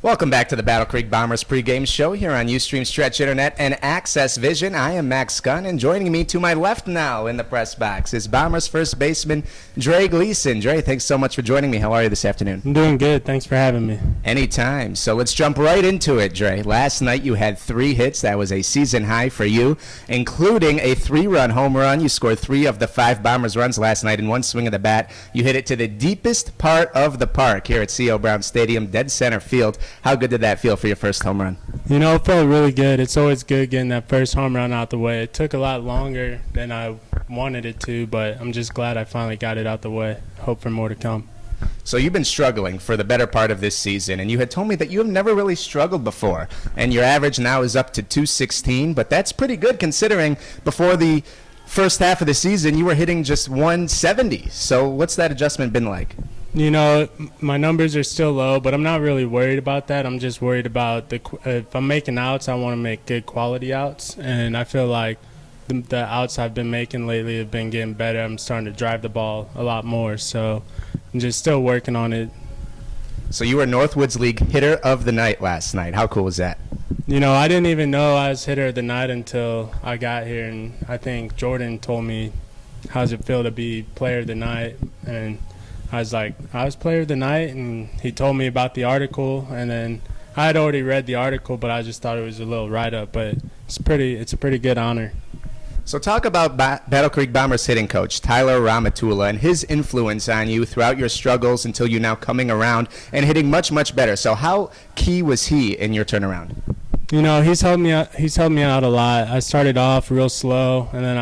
Welcome back to the Battle Creek Bombers pregame show here on Ustream Stretch Internet and Access Vision. I am Max Gunn, and joining me to my left now in the press box is Bombers first baseman Dre Gleason. Dre, thanks so much for joining me. How are you this afternoon? I'm doing good. Thanks for having me. Anytime. So let's jump right into it, Dre. Last night you had 3 hits. That was a season high for you, including a 3-run home run. You scored 3 of the 5 Bombers runs last night in one swing of the bat. You hit it to the deepest part of the park here at C.O. Brown Stadium, dead center field. How good did that feel for your first home run? You know, it felt really good. It's always good getting that first home run out the way. It took a lot longer than I wanted it to, but I'm just glad I finally got it out the way. Hope for more to come. So you've been struggling for the better part of this season, and you had told me that you have never really struggled before, and your average now is up to 216, but that's pretty good considering before the first half of the season you were hitting just 170. So what's that adjustment been like? You know, my numbers are still low, but I'm not really worried about that. I'm just worried about if I'm making outs, I want to make good quality outs, and I feel like the outs I've been making lately have been getting better. I'm starting to drive the ball a lot more, so I'm just still working on it. So you were Northwoods League Hitter of the Night last night. How cool was that? You know, I didn't even know I was Hitter of the Night until I got here, and I think Jordan told me, how's it feel to be Player of the Night, and I was like, I was Player of the Night, and he told me about the article, and then I had already read the article, but I just thought it was a little write-up, but it's a pretty good honor. So talk about Battle Creek Bombers hitting coach Tyler Ramatula and his influence on you throughout your struggles until you now coming around and hitting much, much better. So how key was he in your turnaround? You know, he's helped me out a lot. I started off real slow, and then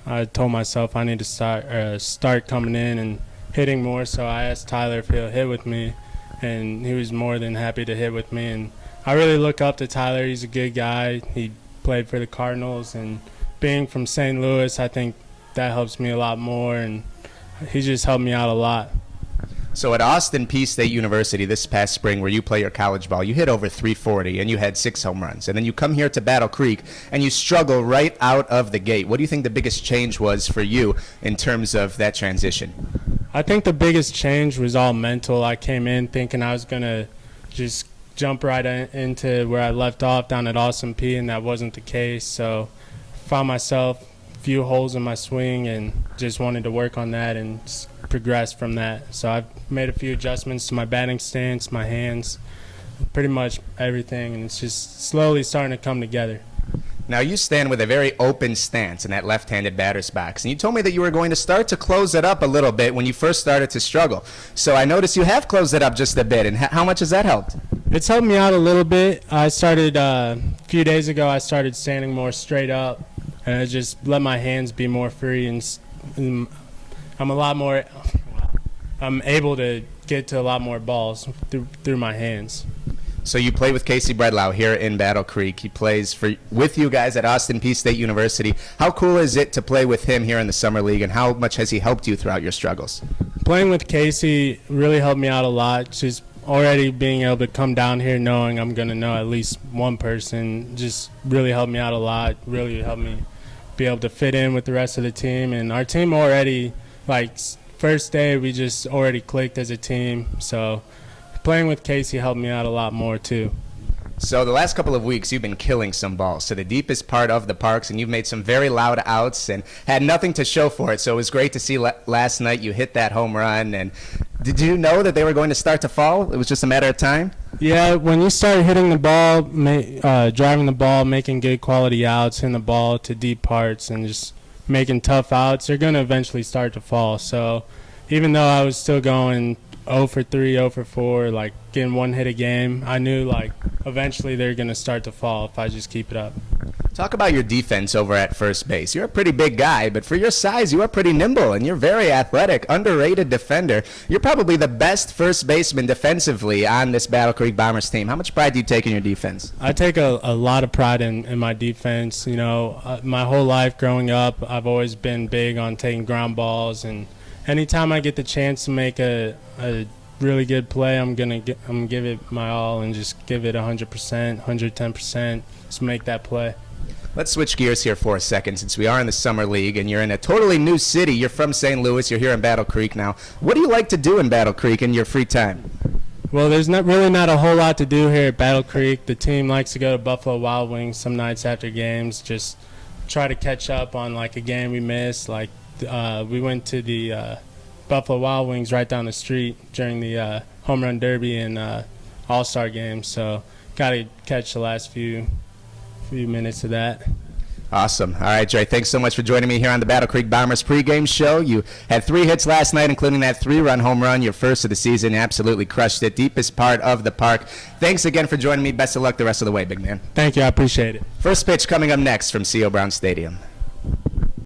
I told myself I need to start coming in and hitting more, so I asked Tyler if he'll hit with me, and he was more than happy to hit with me. And I really look up to Tyler. He's a good guy. He played for the Cardinals, and being from St. Louis, I think that helps me a lot more, and he just helped me out a lot. So at Austin Peay State University this past spring, where you play your college ball, you hit over 340 and you had 6 home runs. And then you come here to Battle Creek and you struggle right out of the gate. What do you think the biggest change was for you in terms of that transition? I think the biggest change was all mental. I came in thinking I was going to just jump right into where I left off down at Austin Peay, and that wasn't the case. So I found myself a few holes in my swing and just wanted to work on that and progress from that. So I've made a few adjustments to my batting stance, my hands, pretty much everything, and it's just slowly starting to come together. Now you stand with a very open stance in that left-handed batter's box, and you told me that you were going to start to close it up a little bit when you first started to struggle. So I noticed you have closed it up just a bit, and how much has that helped? It's helped me out a little bit. I started a few days ago, I started standing more straight up, and I just let my hands be more free, and I'm able to get to a lot more balls through my hands. So you play with Casey Bredlau here in Battle Creek. He plays with you guys at Austin Peay State University. How cool is it to play with him here in the Summer League, and how much has he helped you throughout your struggles? Playing with Casey really helped me out a lot. Just already being able to come down here knowing I'm going to know at least one person just really helped me out a lot, really helped me be able to fit in with the rest of the team. And our team already, first day, we just already clicked as a team. So playing with Casey helped me out a lot more too. So the last couple of weeks, you've been killing some balls to the deepest part of the parks, and you've made some very loud outs and had nothing to show for it. So it was great to see last night you hit that home run. And did you know that they were going to start to fall? It was just a matter of time? Yeah, when you start hitting the ball, driving the ball, making good quality outs, hitting the ball to deep parts, and just making tough outs, they're going to eventually start to fall. So even though I was still going 0 for 3, 0 for 4, getting one hit a game, I knew eventually they're going to start to fall if I just keep it up. Talk about your defense over at first base. You're a pretty big guy, but for your size, you are pretty nimble, and you're very athletic, underrated defender. You're probably the best first baseman defensively on this Battle Creek Bombers team. How much pride do you take in your defense? I take a lot of pride in my defense. You know, my whole life growing up, I've always been big on taking ground balls, and anytime I get the chance to make a really good play, I'm gonna give it my all and just give it 100%, 110%, just make that play. Let's switch gears here for a second, since we are in the Summer League and you're in a totally new city. You're from St. Louis. You're here in Battle Creek now. What do you like to do in Battle Creek in your free time? Well, there's not a whole lot to do here at Battle Creek. The team likes to go to Buffalo Wild Wings some nights after games, just try to catch up on like a game we missed. Like we went to the Buffalo Wild Wings right down the street during the Home Run Derby and All-Star game, so got to catch the last few minutes of that. Awesome. All right, Dre, thanks so much for joining me here on the Battle Creek Bombers pregame show. You had 3 hits last night, including that 3-run home run, your first of the season. You absolutely crushed it. Deepest part of the park. Thanks again for joining me. Best of luck the rest of the way, big man. Thank you. I appreciate it. First pitch coming up next from C.O. Brown Stadium.